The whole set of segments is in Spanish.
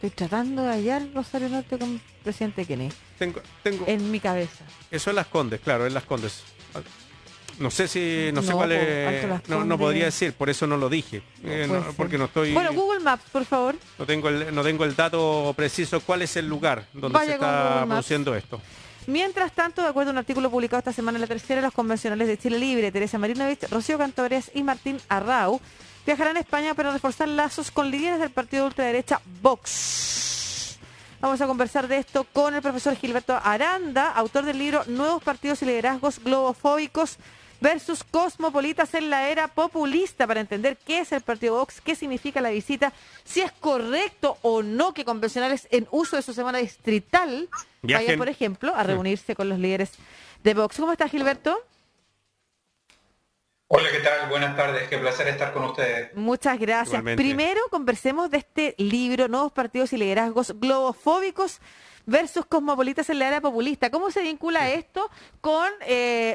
Estoy tratando de hallar Rosario Norte con presidente Kennedy. Tengo, En mi cabeza. eso en Las Condes, claro, en Las Condes. No sé si, no sé No, cuál po, es, Alto Las no Condes. podría decir, por eso no lo dije, Puede ser. porque no estoy, Bueno, Google Maps, por favor. no tengo el dato preciso cuál es el lugar donde Vaya se con Google está Maps. produciendo esto. Mientras tanto, de acuerdo a un artículo publicado esta semana en La Tercera, los convencionales de Chile Libre, Teresa Marinovich, Rocío Cantores y Martín Arrau viajarán a España para reforzar lazos con líderes del partido de ultraderecha Vox. Vamos a conversar de esto con el profesor Gilberto Aranda, autor del libro Nuevos partidos y liderazgos globofóbicos versus cosmopolitas en la era populista, para entender qué es el partido Vox, qué significa la visita, si es correcto o no que convencionales en uso de su semana distrital vayan, por ejemplo, a reunirse con los líderes de Vox. ¿Cómo está, Gilberto? Hola, ¿qué tal? Buenas tardes, qué placer estar con ustedes. Muchas gracias. Igualmente. Primero conversemos de este libro, Nuevos partidos y liderazgos globofóbicos versus cosmopolitas en la era populista. ¿Cómo se vincula esto con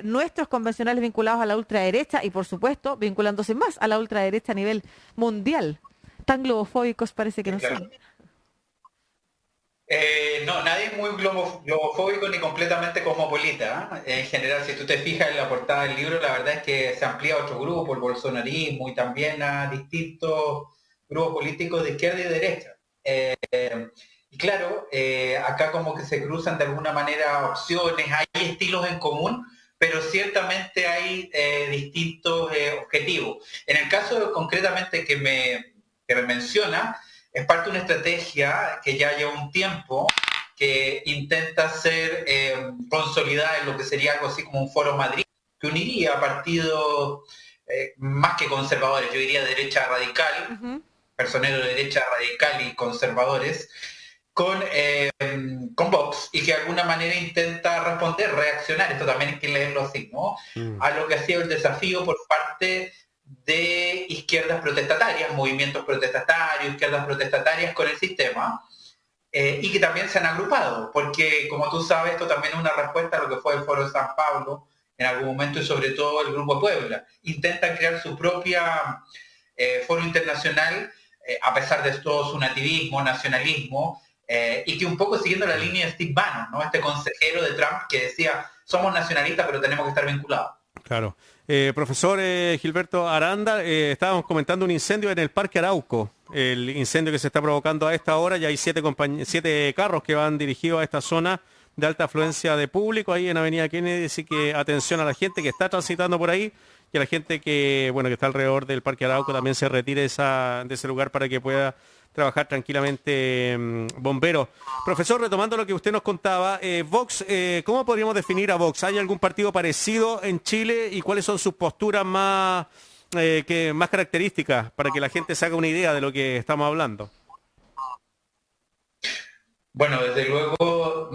nuestros convencionales vinculados a la ultraderecha y, por supuesto, vinculándose más a la ultraderecha a nivel mundial? Tan globofóbicos parece que no Claro. son. No, nadie es muy globofóbico ni completamente cosmopolita, ¿eh? En general, si tú te fijas en la portada del libro, la verdad es que se amplía a otro grupo, el bolsonarismo, y también a distintos grupos políticos de izquierda y derecha. Y claro, acá como que se cruzan de alguna manera opciones, hay estilos en común, pero ciertamente hay distintos objetivos. En el caso concretamente que me menciona, es parte de una estrategia que ya lleva un tiempo, que intenta ser consolidada en lo que sería algo así como un Foro Madrid, que uniría partidos más que conservadores, yo diría derecha radical, personeros de derecha radical y conservadores, con Vox, y que de alguna manera intenta responder, reaccionar, esto también hay que leerlo así, ¿no? A lo que ha sido el desafío por parte de izquierdas protestatarias, movimientos protestatarios, izquierdas protestatarias con el sistema, y que también se han agrupado, porque como tú sabes, esto también es una respuesta a lo que fue el Foro de San Pablo en algún momento, y sobre todo el Grupo de Puebla. Intentan crear su propia foro internacional, a pesar de todo su nativismo, nacionalismo, y que un poco siguiendo la línea de Steve Bannon, ¿no? Este consejero de Trump que decía, somos nacionalistas pero tenemos que estar vinculados. Claro. Profesor Gilberto Aranda, estábamos comentando un incendio en el Parque Arauco, el incendio que se está provocando a esta hora. Ya hay 7 carros que van dirigidos a esta zona de alta afluencia de público ahí en Avenida Kennedy, así que atención a la gente que está transitando por ahí y a la gente que, bueno, que está alrededor del Parque Arauco también se retire de ese lugar para que pueda trabajar tranquilamente bomberos. Profesor, retomando lo que usted nos contaba, Vox, ¿cómo podríamos definir a Vox? ¿Hay algún partido parecido en Chile y cuáles son sus posturas más características para que la gente se haga una idea de lo que estamos hablando? Bueno, desde luego,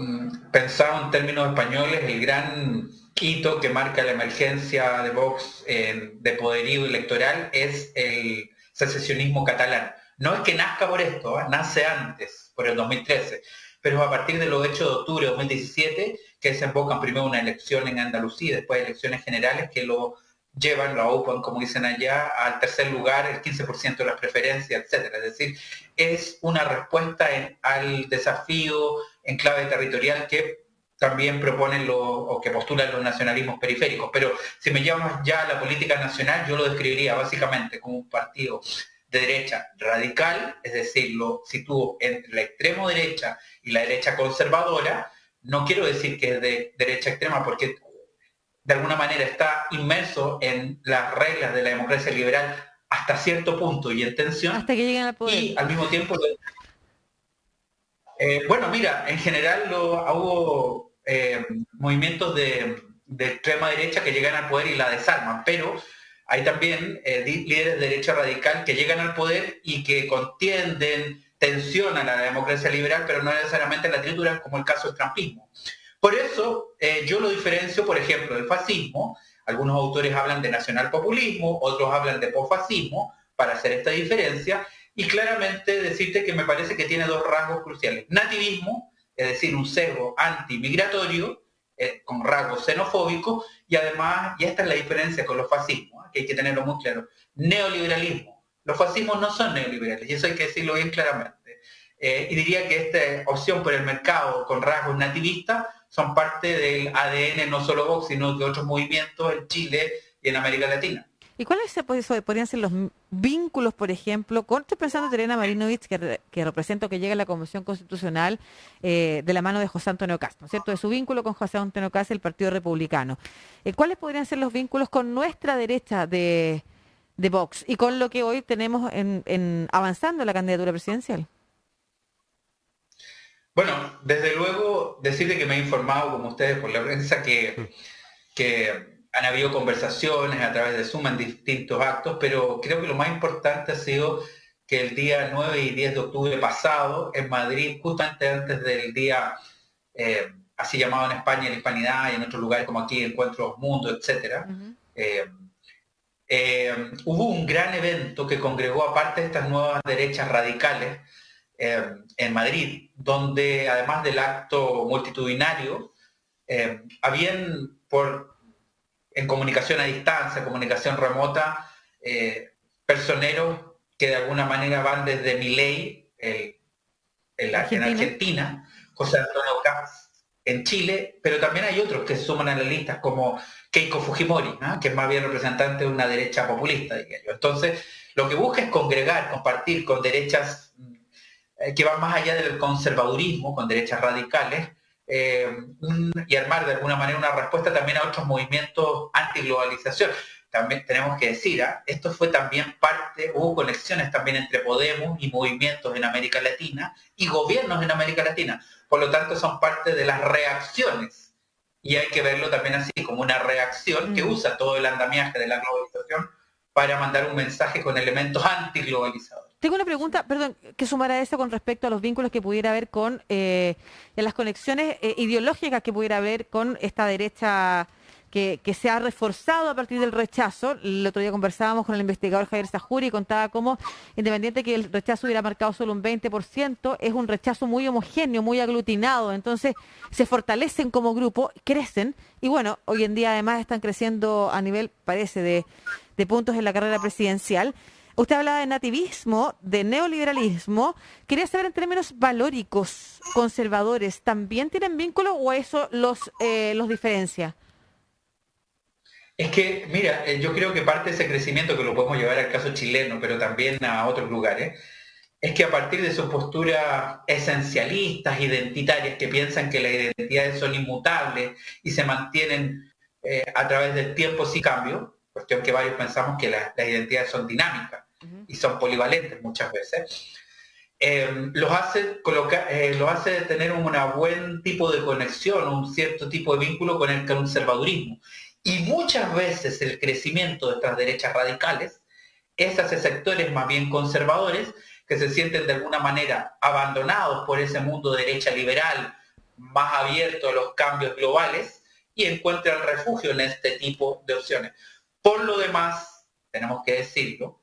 pensado en términos españoles, el gran hito que marca la emergencia de Vox de poderío electoral es el secesionismo catalán. No es que nazca por esto, nace antes, por el 2013, pero a partir de los hechos de octubre de 2017 que desembocan primero una elección en Andalucía y después elecciones generales que lo llevan, lo aupan, como dicen allá, al tercer lugar, el 15% de las preferencias, etcétera. Es decir, es una respuesta al desafío en clave territorial que también proponen o que postulan los nacionalismos periféricos. Pero si me llamas ya a la política nacional, yo lo describiría básicamente como un partido de derecha radical, es decir, lo sitúo entre la extremo derecha y la derecha conservadora. No quiero decir que es de derecha extrema, porque de alguna manera está inmerso en las reglas de la democracia liberal hasta cierto punto y en tensión. Hasta que lleguen al poder. Y al mismo tiempo, bueno, mira, en general hubo movimientos de extrema derecha que llegan al poder y la desarman, pero hay también líderes de derecha radical que llegan al poder y que contienden, tensionan a la democracia liberal, pero no necesariamente la trituran, como el caso del trumpismo. Por eso yo lo diferencio, por ejemplo, del fascismo. Algunos autores hablan de nacionalpopulismo, otros hablan de posfascismo, para hacer esta diferencia, y claramente decirte que me parece que tiene dos rasgos cruciales. Nativismo, es decir, un sesgo antimigratorio, con rasgos xenofóbicos, y además, y esta es la diferencia con los fascismos, que hay que tenerlo muy claro, neoliberalismo. Los fascismos no son neoliberales, y eso hay que decirlo bien claramente. Y diría que esta opción por el mercado con rasgos nativistas son parte del ADN no solo Vox, sino de otros movimientos en Chile y en América Latina. ¿Y cuáles podrían ser los vínculos, por ejemplo, con, estoy pensando en Terena Marinovich, que representa que llega a la Convención Constitucional de la mano de José Antonio Kast, ¿no es cierto?, de su vínculo con José Antonio Kast y el Partido Republicano. ¿Cuáles podrían ser los vínculos con nuestra derecha de Vox y con lo que hoy tenemos avanzando en la candidatura presidencial? Bueno, desde luego decirle que me he informado, como ustedes, por la prensa, que han habido conversaciones a través de Zoom en distintos actos, pero creo que lo más importante ha sido que el día 9 y 10 de octubre pasado, en Madrid, justamente antes del día así llamado en España la Hispanidad y en otros lugares como aquí Encuentros Mundo, etc., hubo un gran evento que congregó aparte de estas nuevas derechas radicales en Madrid, donde además del acto multitudinario, habían en comunicación a distancia, comunicación remota, personeros que de alguna manera van desde Milei en Argentina, José Antonio Kast en Chile, pero también hay otros que se suman a las listas como Keiko Fujimori, ¿no?, que es más bien representante de una derecha populista, diría yo. Entonces, lo que busca es congregar, compartir con derechas que van más allá del conservadurismo, con derechas radicales, y armar de alguna manera una respuesta también a otros movimientos antiglobalización. También tenemos que decir, esto fue también hubo conexiones también entre Podemos y movimientos en América Latina y gobiernos en América Latina. Por lo tanto, son parte de las reacciones. Y hay que verlo también así, como una reacción que usa todo el andamiaje de la globalización para mandar un mensaje con elementos antiglobalizadores. Tengo una pregunta, perdón, que sumar a eso con respecto a los vínculos que pudiera haber con las conexiones ideológicas que pudiera haber con esta derecha que se ha reforzado a partir del rechazo. El otro día conversábamos con el investigador Javier Sajuri y contaba cómo, independiente que el rechazo hubiera marcado solo un 20%, es un rechazo muy homogéneo, muy aglutinado. Entonces se fortalecen como grupo, crecen y bueno, hoy en día además están creciendo a nivel, parece, de puntos en la carrera presidencial. Usted hablaba de nativismo, de neoliberalismo. Quería saber en términos valóricos, conservadores, ¿también tienen vínculo o eso los diferencia? Es que, mira, yo creo que parte de ese crecimiento, que lo podemos llevar al caso chileno, pero también a otros lugares, es que a partir de sus posturas esencialistas, identitarias, que piensan que las identidades son inmutables y se mantienen a través del tiempo sin cambio, cuestión que varios pensamos que las identidades son dinámicas y son polivalentes muchas veces, los hace tener un buen tipo de conexión, un cierto tipo de vínculo con el conservadurismo. Y muchas veces el crecimiento de estas derechas radicales es hacia sectores más bien conservadores que se sienten de alguna manera abandonados por ese mundo de derecha liberal más abierto a los cambios globales y encuentran refugio en este tipo de opciones. Por lo demás, tenemos que decirlo,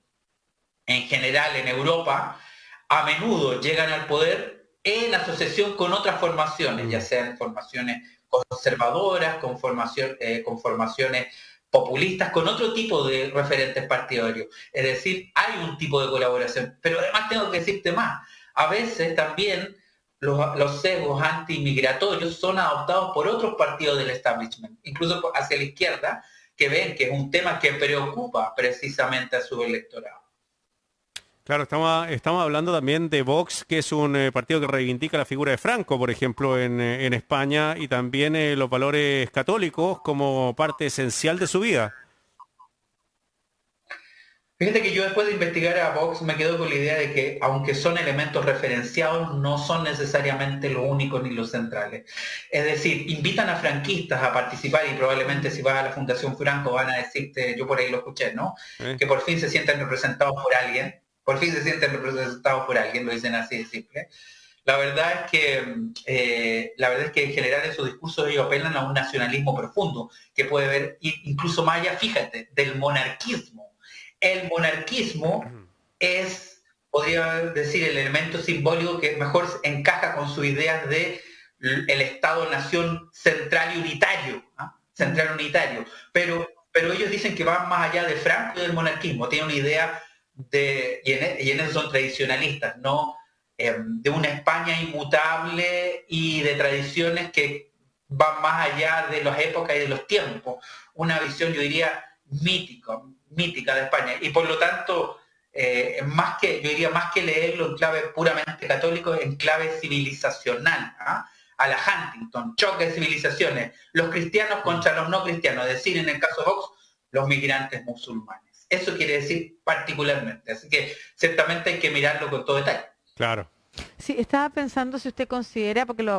en general en Europa, a menudo llegan al poder en asociación con otras formaciones, ya sean formaciones conservadoras, con formaciones populistas, con otro tipo de referentes partidarios. Es decir, hay un tipo de colaboración. Pero además tengo que decirte más. A veces también los sesgos antimigratorios son adoptados por otros partidos del establishment, incluso hacia la izquierda, que ven que es un tema que preocupa precisamente a su electorado. Claro, estamos hablando también de Vox, que es un partido que reivindica la figura de Franco, por ejemplo, en España, y también los valores católicos como parte esencial de su vida. Fíjate que yo después de investigar a Vox me quedo con la idea de que, aunque son elementos referenciados, no son necesariamente los únicos ni los centrales. Es decir, invitan a franquistas a participar y probablemente si vas a la Fundación Franco van a decirte, yo por ahí lo escuché, ¿no? Que por fin se sienten representados por alguien. Por fin se sienten representados por alguien, lo dicen así de simple. La verdad es que en general en sus discursos ellos apelan a un nacionalismo profundo, que puede ver incluso más allá, fíjate, del monarquismo. El monarquismo es, podría decir, el elemento simbólico que mejor encaja con sus ideas de el Estado-nación central y unitario, ¿eh? Central unitario. Pero ellos dicen que van más allá de Franco y del monarquismo, tienen una idea y en eso son tradicionalistas, no de una España inmutable y de tradiciones que van más allá de las épocas y de los tiempos. Una visión, yo diría, mítica de España. Y por lo tanto, yo diría más que leerlo en clave puramente católico, en clave civilizacional, ¿ah? A la Huntington, choque de civilizaciones, los cristianos contra los no cristianos, es decir, en el caso de Vox, los migrantes musulmanes. Eso quiere decir particularmente. Así que ciertamente hay que mirarlo con todo detalle. Claro. Sí, estaba pensando si usted considera, porque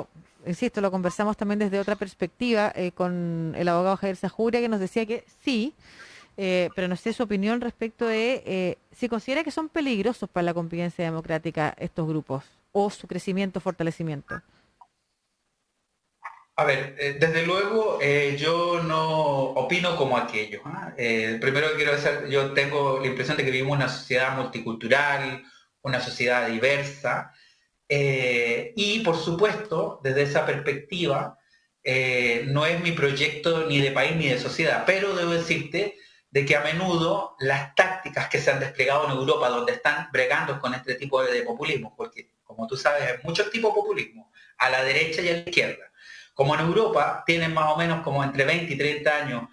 insisto, lo conversamos también desde otra perspectiva con el abogado Javier Sajuria, que nos decía que sí, pero no sé su opinión respecto de si considera que son peligrosos para la convivencia democrática estos grupos o su crecimiento, fortalecimiento. A ver, desde luego yo no opino como aquellos. Primero que quiero decir, yo tengo la impresión de que vivimos una sociedad multicultural, una sociedad diversa, y por supuesto, desde esa perspectiva, no es mi proyecto ni de país ni de sociedad, pero debo decirte de que a menudo las tácticas que se han desplegado en Europa, donde están bregando con este tipo de populismo, porque como tú sabes, hay muchos tipos de populismo, a la derecha y a la izquierda. Como en Europa tienen más o menos como entre 20 y 30 años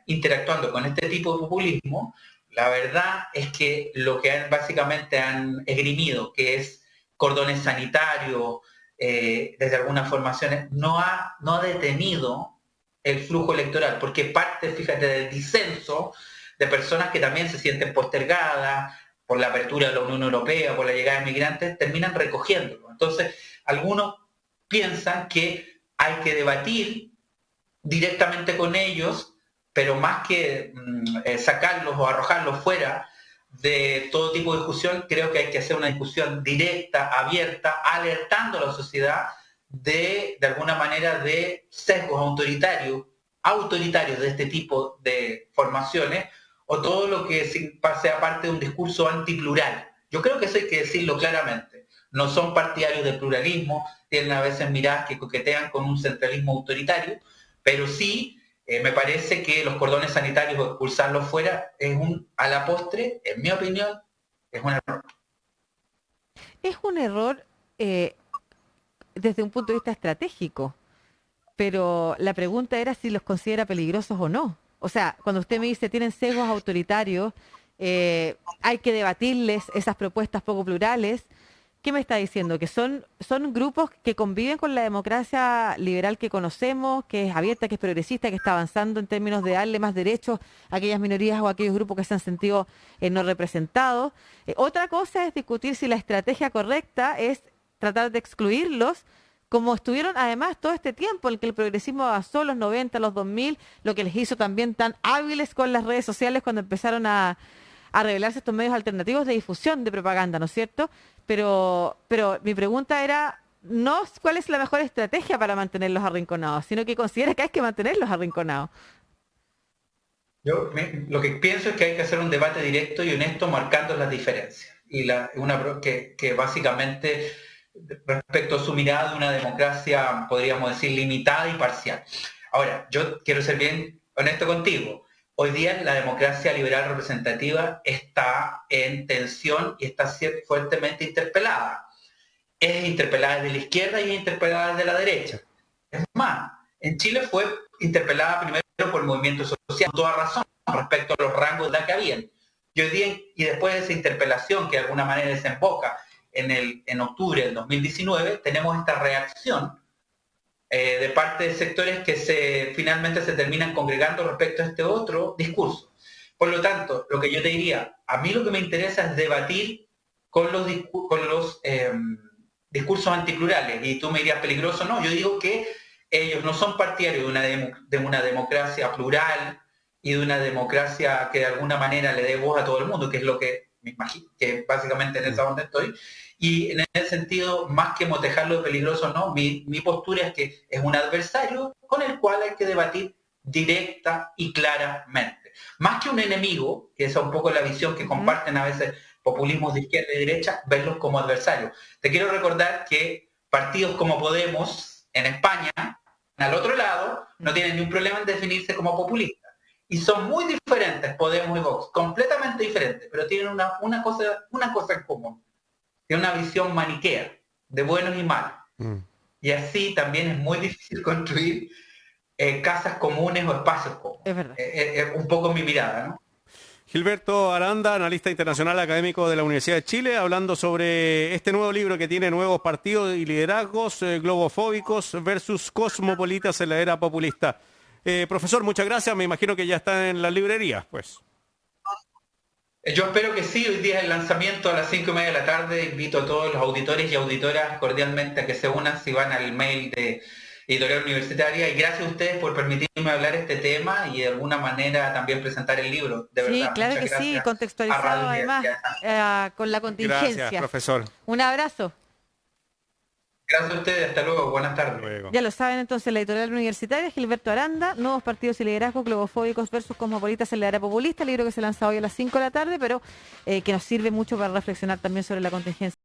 interactuando con este tipo de populismo, la verdad es que lo que básicamente han esgrimido, que es cordones sanitarios, desde algunas formaciones, no ha detenido el flujo electoral, porque parte, fíjate, del disenso de personas que también se sienten postergadas por la apertura de la Unión Europea, por la llegada de migrantes, terminan recogiéndolo. Entonces, algunos piensan que hay que debatir directamente con ellos, pero más que sacarlos o arrojarlos fuera de todo tipo de discusión, creo que hay que hacer una discusión directa, abierta, alertando a la sociedad de alguna manera de sesgos autoritarios de este tipo de formaciones, o todo lo que sea parte de un discurso antiplural. Yo creo que eso hay que decirlo claramente. No son partidarios del pluralismo, tienen a veces miradas que coquetean con un centralismo autoritario, pero sí me parece que los cordones sanitarios o expulsarlos fuera es a la postre, en mi opinión, es un error. Es un error desde un punto de vista estratégico, pero la pregunta era si los considera peligrosos o no. O sea, cuando usted me dice tienen sesgos autoritarios, hay que debatirles esas propuestas poco plurales. ¿Qué me está diciendo? Que son grupos que conviven con la democracia liberal que conocemos, que es abierta, que es progresista, que está avanzando en términos de darle más derechos a aquellas minorías o a aquellos grupos que se han sentido no representados. Otra cosa es discutir si la estrategia correcta es tratar de excluirlos, como estuvieron además todo este tiempo en el que el progresismo avanzó, los 90, los 2000, lo que les hizo también tan hábiles con las redes sociales cuando empezaron a revelarse estos medios alternativos de difusión de propaganda, ¿no es cierto? Pero mi pregunta era no cuál es la mejor estrategia para mantenerlos arrinconados, sino que considera que hay que mantenerlos arrinconados. Yo lo que pienso es que hay que hacer un debate directo y honesto marcando las diferencias. Y que básicamente respecto a su mirada de una democracia, podríamos decir, limitada y parcial. Ahora, yo quiero ser bien honesto contigo. Hoy día la democracia liberal representativa está en tensión y está fuertemente interpelada. Es interpelada desde la izquierda y es interpelada desde la derecha. Es más, en Chile fue interpelada primero por el movimiento social, con toda razón, respecto a los rangos de la que habían. Y hoy día, y después de esa interpelación que de alguna manera desemboca en octubre del 2019, tenemos esta reacción de parte de sectores que finalmente se terminan congregando respecto a este otro discurso. Por lo tanto, lo que yo te diría, a mí lo que me interesa es debatir con los discursos antiplurales, y tú me dirías peligroso, no, yo digo que ellos no son partidarios de una democracia plural y de una democracia que de alguna manera le dé voz a todo el mundo, que es lo que me imagino, que básicamente en esa onda estoy. Y en ese sentido, más que motejarlo de peligroso, no, mi postura es que es un adversario con el cual hay que debatir directa y claramente. Más que un enemigo, que esa es un poco la visión que comparten a veces populismos de izquierda y derecha, verlos como adversarios. Te quiero recordar que partidos como Podemos en España, al otro lado, no tienen ningún problema en definirse como populistas. Y son muy diferentes, Podemos y Vox, completamente diferentes, pero tienen una cosa en común. tiene una visión maniquea de buenos y malos. Y así también es muy difícil construir casas comunes o espacios comunes. Es verdad. Un poco mi mirada, ¿no? Gilberto Aranda, analista internacional académico de la Universidad de Chile, hablando sobre este nuevo libro que tiene nuevos partidos y liderazgos globofóbicos versus cosmopolitas en la era populista. Profesor, muchas gracias. Me imagino que ya está en las librerías, pues. Yo espero que sí. Hoy día es el lanzamiento a las 5:30 de la tarde. Invito a todos los auditores y auditoras cordialmente a que se unan si van al mail de Editorial Universitaria, y gracias a ustedes por permitirme hablar este tema y de alguna manera también presentar el libro, de verdad. Sí, claro que sí, contextualizado además con la contingencia. Gracias, profesor. Un abrazo. Gracias a ustedes, hasta luego, buenas tardes. Luego. Ya lo saben entonces, la Editorial Universitaria, Gilberto Aranda, Nuevos partidos y liderazgos globofóbicos versus cosmopolitas en la era populista, libro que se lanza hoy a las 5 de la tarde, pero que nos sirve mucho para reflexionar también sobre la contingencia.